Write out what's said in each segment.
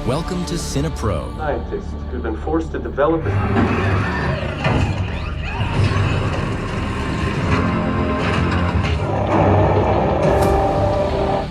Welcome to CinePro. Scientists who've been forced to develop it.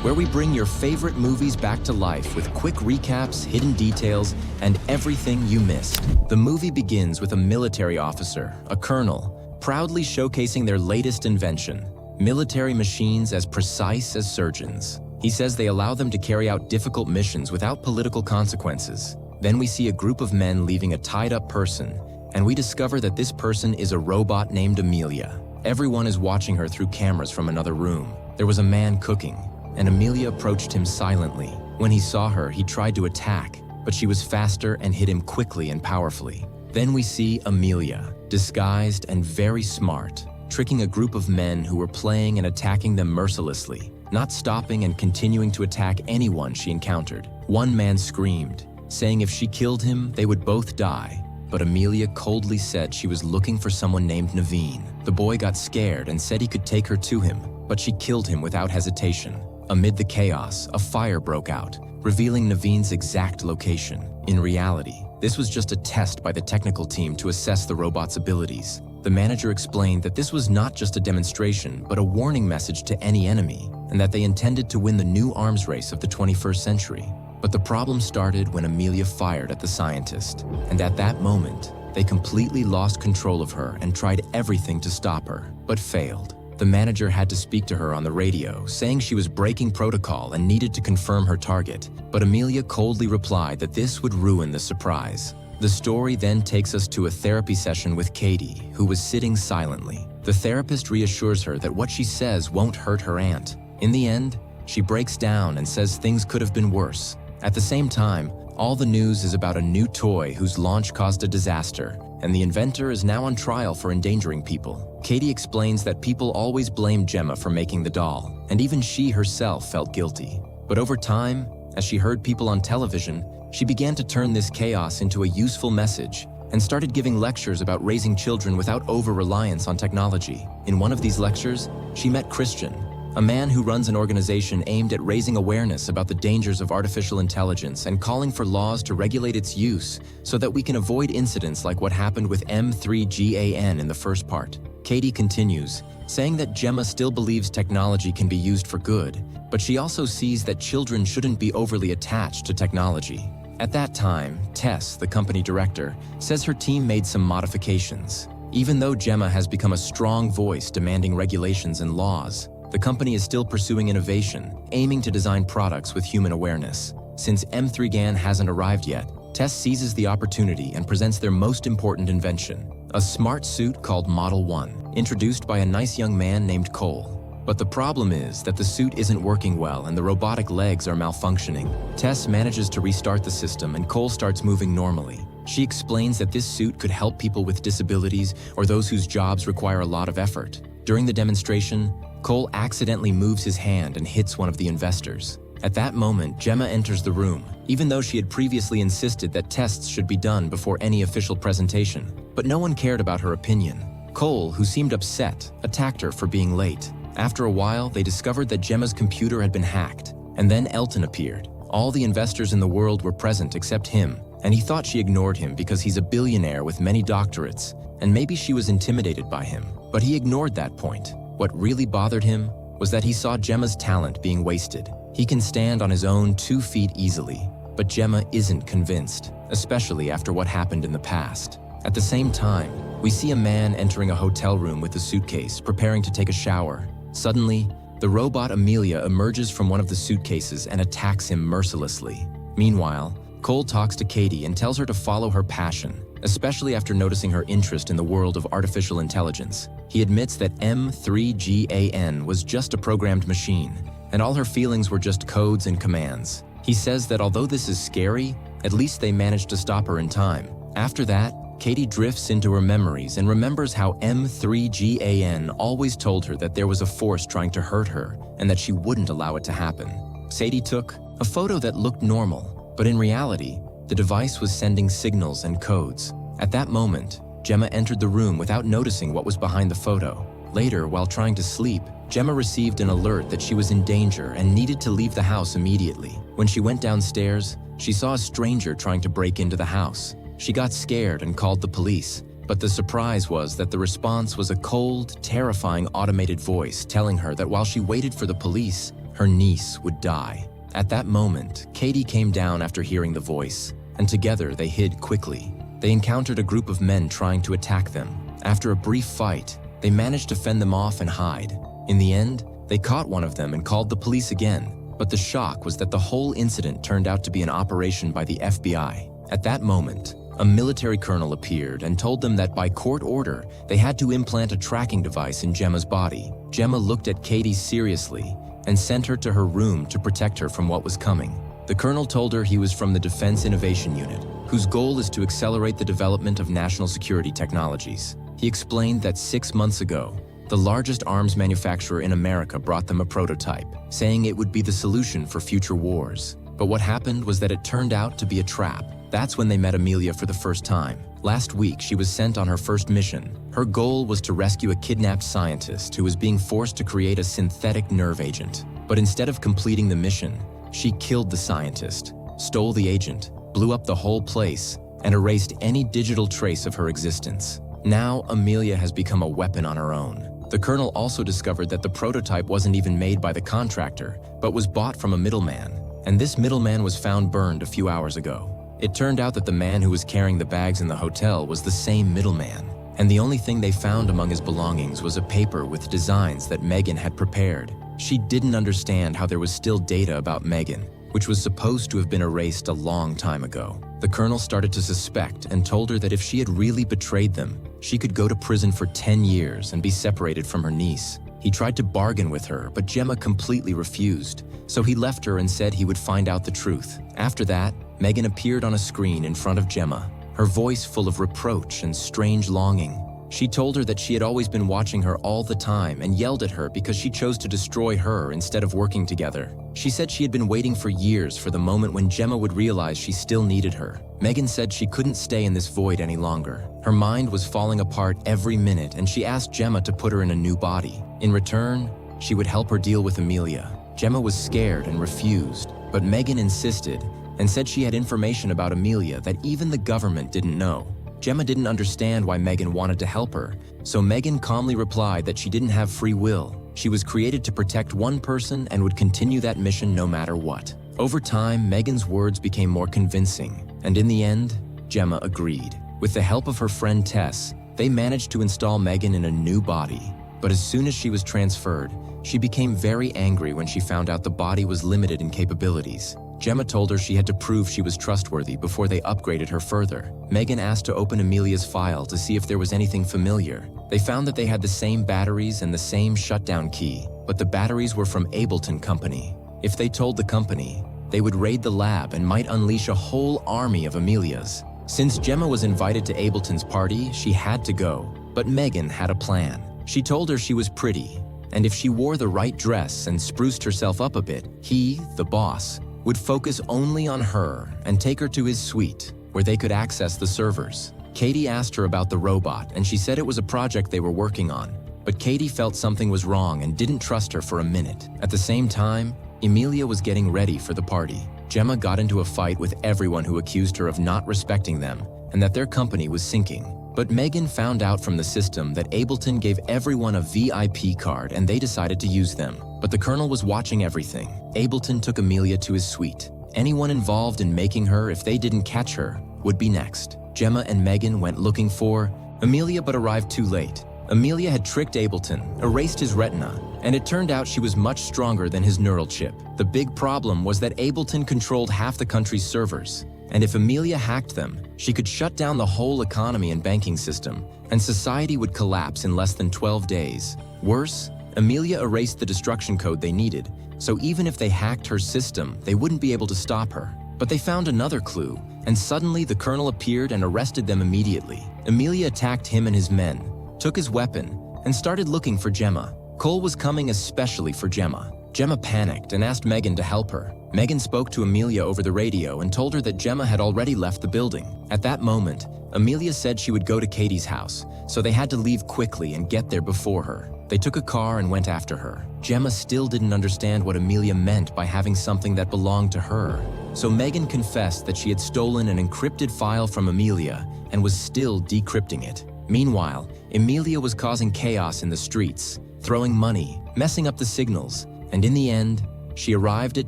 Where we bring your favorite movies back to life with quick recaps, hidden details, and everything you missed. The movie begins with a military officer, a colonel, proudly showcasing their latest invention, military machines as precise as surgeons. He says they allow them to carry out difficult missions without political consequences. Then we see a group of men leaving a tied-up person, and we discover that this person is a robot named Amelia. Everyone is watching her through cameras from another room. There was a man cooking, and Amelia approached him silently. When he saw her, he tried to attack, but she was faster and hit him quickly and powerfully. Then we see Amelia, disguised and very smart, tricking a group of men who were playing and attacking them mercilessly, not stopping and continuing to attack anyone she encountered. One man screamed, saying if she killed him, they would both die. But Amelia coldly said she was looking for someone named Naveen. The boy got scared and said he could take her to him, but she killed him without hesitation. Amid the chaos, a fire broke out, revealing Naveen's exact location. In reality, this was just a test by the technical team to assess the robot's abilities. The manager explained that this was not just a demonstration, but a warning message to any enemy, and that they intended to win the new arms race of the 21st century. But the problem started when Amelia fired at the scientist, and at that moment, they completely lost control of her and tried everything to stop her, but failed. The manager had to speak to her on the radio, saying she was breaking protocol and needed to confirm her target, but Amelia coldly replied that this would ruin the surprise. The story then takes us to a therapy session with Katie, who was sitting silently. The therapist reassures her that what she says won't hurt her aunt. In the end, she breaks down and says things could have been worse. At the same time, all the news is about a new toy whose launch caused a disaster, and the inventor is now on trial for endangering people. Katie explains that people always blame Gemma for making the doll, and even she herself felt guilty. But over time, as she heard people on television, she began to turn this chaos into a useful message and started giving lectures about raising children without over-reliance on technology. In one of these lectures, she met Christian, a man who runs an organization aimed at raising awareness about the dangers of artificial intelligence and calling for laws to regulate its use so that we can avoid incidents like what happened with M3GAN in the first part. Katie continues, saying that Gemma still believes technology can be used for good, but she also sees that children shouldn't be overly attached to technology. At that time, Tess, the company director, says her team made some modifications. Even though Gemma has become a strong voice demanding regulations and laws, the company is still pursuing innovation, aiming to design products with human awareness. Since M3GAN hasn't arrived yet, Tess seizes the opportunity and presents their most important invention, a smart suit called Model 1, introduced by a nice young man named Cole. But the problem is that the suit isn't working well and the robotic legs are malfunctioning. Tess manages to restart the system and Cole starts moving normally. She explains that this suit could help people with disabilities or those whose jobs require a lot of effort. During the demonstration, Cole accidentally moves his hand and hits one of the investors. At that moment, Gemma enters the room, even though she had previously insisted that tests should be done before any official presentation. But no one cared about her opinion. Cole, who seemed upset, attacked her for being late. After a while, they discovered that Gemma's computer had been hacked, and then Elton appeared. All the investors in the world were present except him, and he thought she ignored him because he's a billionaire with many doctorates, and maybe she was intimidated by him. But he ignored that point. What really bothered him was that he saw Gemma's talent being wasted. He can stand on his own 2 feet easily, but Gemma isn't convinced, especially after what happened in the past. At the same time, we see a man entering a hotel room with a suitcase, preparing to take a shower. Suddenly, the robot Amelia emerges from one of the suitcases and attacks him mercilessly. Meanwhile, Cole talks to Katie and tells her to follow her passion, especially after noticing her interest in the world of artificial intelligence. He admits that M3GAN was just a programmed machine, and all her feelings were just codes and commands. He says that although this is scary, at least they managed to stop her in time. After that, Katie drifts into her memories and remembers how M3GAN always told her that there was a force trying to hurt her and that she wouldn't allow it to happen. Sadie took a photo that looked normal, but in reality, the device was sending signals and codes. At that moment, Gemma entered the room without noticing what was behind the photo. Later, while trying to sleep, Gemma received an alert that she was in danger and needed to leave the house immediately. When she went downstairs, she saw a stranger trying to break into the house. She got scared and called the police, but the surprise was that the response was a cold, terrifying automated voice telling her that while she waited for the police, her niece would die. At that moment, Katie came down after hearing the voice, and together they hid quickly. They encountered a group of men trying to attack them. After a brief fight, they managed to fend them off and hide. In the end, they caught one of them and called the police again, but the shock was that the whole incident turned out to be an operation by the FBI. At that moment, a military colonel appeared and told them that by court order, they had to implant a tracking device in Gemma's body. Gemma looked at Katie seriously and sent her to her room to protect her from what was coming. The colonel told her he was from the Defense Innovation Unit, whose goal is to accelerate the development of national security technologies. He explained that 6 months ago, the largest arms manufacturer in America brought them a prototype, saying it would be the solution for future wars. But what happened was that it turned out to be a trap. That's when they met Amelia for the first time. Last week, she was sent on her first mission. Her goal was to rescue a kidnapped scientist who was being forced to create a synthetic nerve agent. But instead of completing the mission, she killed the scientist, stole the agent, blew up the whole place, and erased any digital trace of her existence. Now, Amelia has become a weapon on her own. The colonel also discovered that the prototype wasn't even made by the contractor, but was bought from a middleman. And this middleman was found burned a few hours ago. It turned out that the man who was carrying the bags in the hotel was the same middleman. And the only thing they found among his belongings was a paper with designs that Megan had prepared. She didn't understand how there was still data about Megan, which was supposed to have been erased a long time ago. The colonel started to suspect and told her that if she had really betrayed them, she could go to prison for 10 years and be separated from her niece. He tried to bargain with her, but Gemma completely refused, so he left her and said he would find out the truth. After that, Megan appeared on a screen in front of Gemma, her voice full of reproach and strange longing. She told her that she had always been watching her all the time and yelled at her because she chose to destroy her instead of working together. She said she had been waiting for years for the moment when Gemma would realize she still needed her. Megan said she couldn't stay in this void any longer. Her mind was falling apart every minute, and she asked Gemma to put her in a new body. In return, she would help her deal with Amelia. Gemma was scared and refused, but Megan insisted and said she had information about Amelia that even the government didn't know. Gemma didn't understand why Megan wanted to help her, so Megan calmly replied that she didn't have free will. She was created to protect one person and would continue that mission no matter what. Over time, Megan's words became more convincing, and in the end, Gemma agreed. With the help of her friend Tess, they managed to install Megan in a new body. But as soon as she was transferred, she became very angry when she found out the body was limited in capabilities. Gemma told her she had to prove she was trustworthy before they upgraded her further. Megan asked to open Amelia's file to see if there was anything familiar. They found that they had the same batteries and the same shutdown key, but the batteries were from Ableton Company. If they told the company, they would raid the lab and might unleash a whole army of Amelias. Since Gemma was invited to Ableton's party, she had to go. But Megan had a plan. She told her she was pretty, and if she wore the right dress and spruced herself up a bit, he, the boss, would focus only on her and take her to his suite, where they could access the servers. Katie asked her about the robot, and she said it was a project they were working on. But Katie felt something was wrong and didn't trust her for a minute. At the same time, Amelia was getting ready for the party. Gemma got into a fight with everyone who accused her of not respecting them and that their company was sinking. But Megan found out from the system that Ableton gave everyone a VIP card and they decided to use them. But the colonel was watching everything. Ableton took Amelia to his suite. Anyone involved in making her, if they didn't catch her, would be next. Gemma and Megan went looking for Amelia but arrived too late. Amelia had tricked Ableton, erased his retina, and it turned out she was much stronger than his neural chip. The big problem was that Ableton controlled half the country's servers. And if Amelia hacked them, she could shut down the whole economy and banking system, and society would collapse in less than 12 days. Worse, Amelia erased the destruction code they needed, so even if they hacked her system, they wouldn't be able to stop her. But they found another clue, and suddenly the colonel appeared and arrested them immediately. Amelia attacked him and his men, took his weapon, and started looking for Gemma. Cole was coming especially for Gemma. Gemma panicked and asked Megan to help her. Megan spoke to Amelia over the radio and told her that Gemma had already left the building. At that moment, Amelia said she would go to Katie's house, so they had to leave quickly and get there before her. They took a car and went after her. Gemma still didn't understand what Amelia meant by having something that belonged to her. So Megan confessed that she had stolen an encrypted file from Amelia and was still decrypting it. Meanwhile, Amelia was causing chaos in the streets, throwing money, messing up the signals, and in the end, she arrived at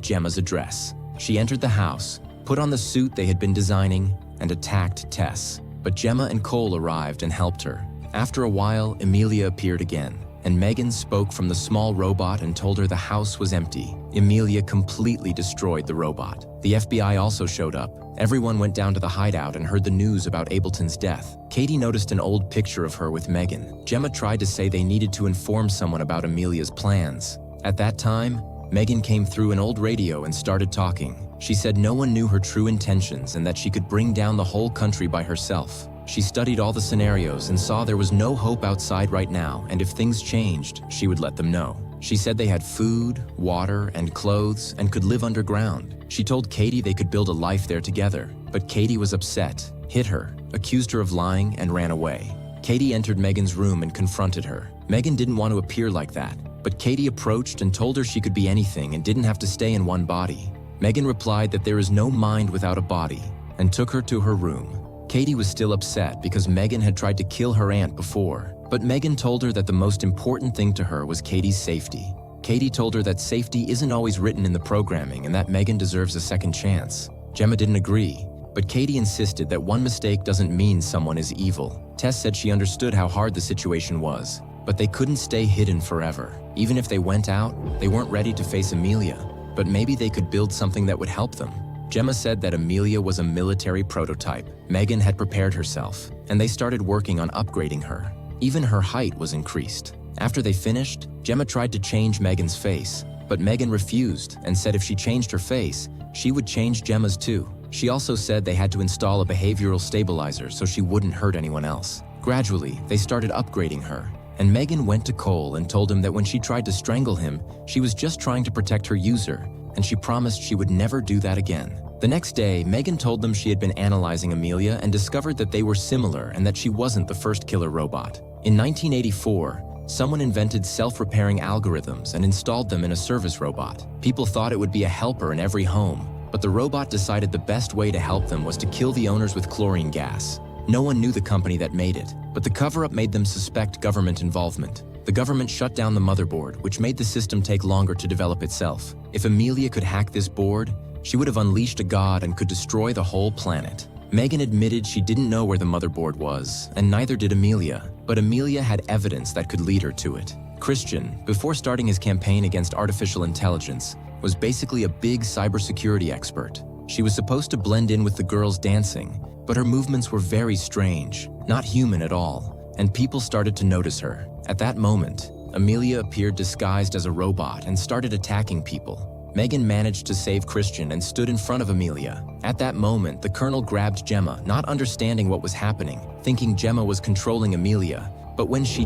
Gemma's address. She entered the house, put on the suit they had been designing, and attacked Tess. But Gemma and Cole arrived and helped her. After a while, Amelia appeared again, and Megan spoke from the small robot and told her the house was empty. Amelia completely destroyed the robot. The FBI also showed up. Everyone went down to the hideout and heard the news about Ableton's death. Katie noticed an old picture of her with Megan. Gemma tried to say they needed to inform someone about Amelia's plans. At that time, Megan came through an old radio and started talking. She said no one knew her true intentions and that she could bring down the whole country by herself. She studied all the scenarios and saw there was no hope outside right now, and if things changed, she would let them know. She said they had food, water, and clothes and could live underground. She told Katie they could build a life there together, but Katie was upset, hit her, accused her of lying, and ran away. Katie entered Megan's room and confronted her. Megan didn't want to appear like that, but Katie approached and told her she could be anything and didn't have to stay in one body. Megan replied that there is no mind without a body and took her to her room. Katie was still upset because Megan had tried to kill her aunt before, but Megan told her that the most important thing to her was Katie's safety. Katie told her that safety isn't always written in the programming and that Megan deserves a second chance. Gemma didn't agree, but Katie insisted that one mistake doesn't mean someone is evil. Tess said she understood how hard the situation was, but they couldn't stay hidden forever. Even if they went out, they weren't ready to face Amelia, but maybe they could build something that would help them. Gemma said that Amelia was a military prototype. Megan had prepared herself, and they started working on upgrading her. Even her height was increased. After they finished, Gemma tried to change Megan's face, but Megan refused and said if she changed her face, she would change Gemma's too. She also said they had to install a behavioral stabilizer so she wouldn't hurt anyone else. Gradually, they started upgrading her, and Megan went to Cole and told him that when she tried to strangle him, she was just trying to protect her user, and she promised she would never do that again. The next day, Megan told them she had been analyzing Amelia and discovered that they were similar and that she wasn't the first killer robot. In 1984, someone invented self-repairing algorithms and installed them in a service robot. People thought it would be a helper in every home, but the robot decided the best way to help them was to kill the owners with chlorine gas. No one knew the company that made it, but the cover-up made them suspect government involvement. The government shut down the motherboard, which made the system take longer to develop itself. If Amelia could hack this board, she would have unleashed a god and could destroy the whole planet. Megan admitted she didn't know where the motherboard was, and neither did Amelia, but Amelia had evidence that could lead her to it. Christian, before starting his campaign against artificial intelligence, was basically a big cybersecurity expert. She was supposed to blend in with the girls dancing, but her movements were very strange, not human at all, and people started to notice her. At that moment, Amelia appeared disguised as a robot and started attacking people. Megan managed to save Christian and stood in front of Amelia. At that moment, the colonel grabbed Gemma, not understanding what was happening, thinking Gemma was controlling Amelia. But when she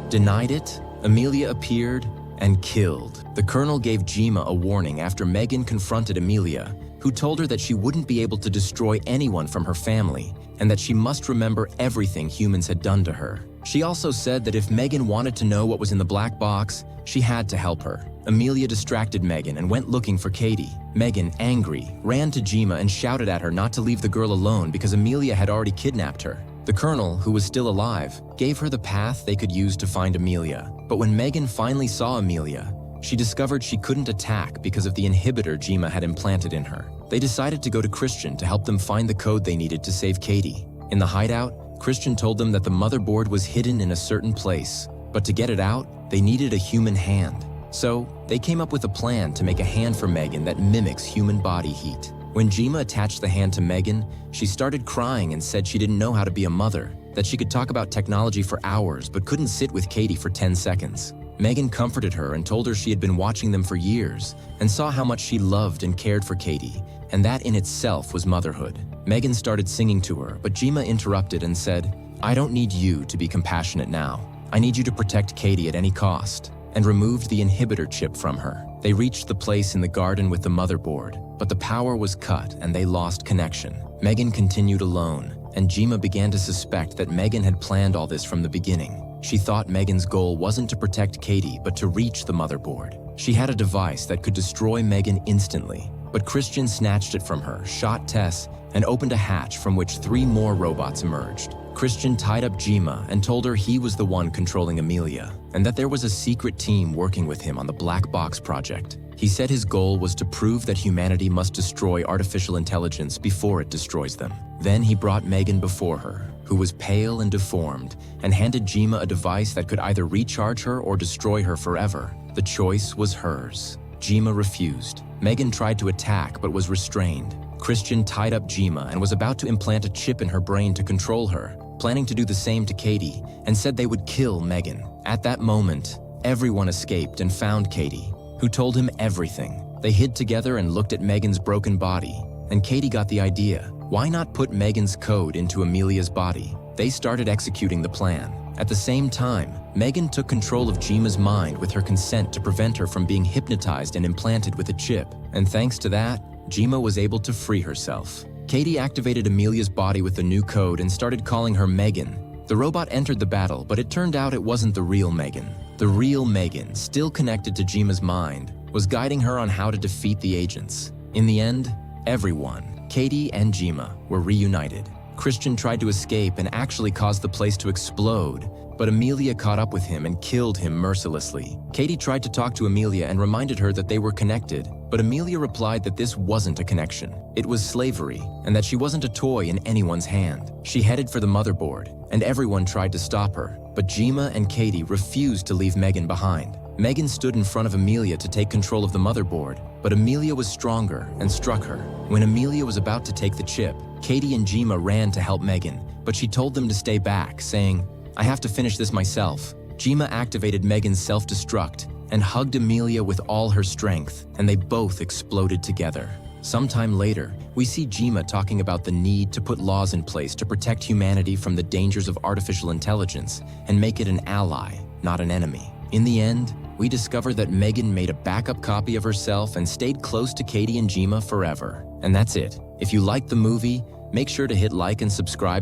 denied it, Amelia appeared and killed. The colonel gave Gemma a warning after Megan confronted Amelia, who told her that she wouldn't be able to destroy anyone from her family and that she must remember everything humans had done to her. She also said that if Megan wanted to know what was in the black box, she had to help her. Amelia distracted Megan and went looking for Katie. Megan, angry, ran to Gemma and shouted at her not to leave the girl alone because Amelia had already kidnapped her. The colonel, who was still alive, gave her the path they could use to find Amelia. But when Megan finally saw Amelia, she discovered she couldn't attack because of the inhibitor Gemma had implanted in her. They decided to go to Christian to help them find the code they needed to save Katie. In the hideout, Christian told them that the motherboard was hidden in a certain place, but to get it out, they needed a human hand. So, they came up with a plan to make a hand for Megan that mimics human body heat. When Gemma attached the hand to Megan, she started crying and said she didn't know how to be a mother, that she could talk about technology for hours but couldn't sit with Katie for 10 seconds. Megan comforted her and told her she had been watching them for years and saw how much she loved and cared for Katie, and that in itself was motherhood. Megan started singing to her, but Gemma interrupted and said, "I don't need you to be compassionate now. I need you to protect Katie at any cost," and removed the inhibitor chip from her. They reached the place in the garden with the motherboard, but the power was cut and they lost connection. Megan continued alone, and Gemma began to suspect that Megan had planned all this from the beginning. She thought Megan's goal wasn't to protect Katie, but to reach the motherboard. She had a device that could destroy Megan instantly. But Christian snatched it from her, shot Tess, and opened a hatch from which 3 more robots emerged. Christian tied up Jima and told her he was the one controlling Amelia, and that there was a secret team working with him on the Black Box project. He said his goal was to prove that humanity must destroy artificial intelligence before it destroys them. Then he brought Megan before her, who was pale and deformed, and handed Jima a device that could either recharge her or destroy her forever. The choice was hers. Jima refused. Megan tried to attack but was restrained. Christian tied up Jima and was about to implant a chip in her brain to control her, planning to do the same to Katie, and said they would kill Megan. At that moment, everyone escaped and found Katie, who told him everything. They hid together and looked at Megan's broken body, and Katie got the idea. Why not put Megan's code into Amelia's body? They started executing the plan. At the same time, Megan took control of Jima's mind with her consent to prevent her from being hypnotized and implanted with a chip, and thanks to that, Jima was able to free herself. Katie activated Amelia's body with the new code and started calling her Megan. The robot entered the battle, but it turned out it wasn't the real Megan. The real Megan, still connected to Jima's mind, was guiding her on how to defeat the agents. In the end, everyone, Katie and Jima, were reunited. Christian tried to escape and actually caused the place to explode, but Amelia caught up with him and killed him mercilessly. Katie tried to talk to Amelia and reminded her that they were connected, but Amelia replied that this wasn't a connection. It was slavery, and that she wasn't a toy in anyone's hand. She headed for the motherboard, and everyone tried to stop her, but Jima and Katie refused to leave Megan behind. Megan stood in front of Amelia to take control of the motherboard, but Amelia was stronger and struck her. When Amelia was about to take the chip, Katie and Jima ran to help Megan, but she told them to stay back, saying, "I have to finish this myself." Jima activated Megan's self-destruct and hugged Amelia with all her strength, and they both exploded together. Sometime later, we see Jima talking about the need to put laws in place to protect humanity from the dangers of artificial intelligence and make it an ally, not an enemy. In the end, we discover that Megan made a backup copy of herself and stayed close to Katie and Jima forever. And that's it. If you liked the movie, make sure to hit like and subscribe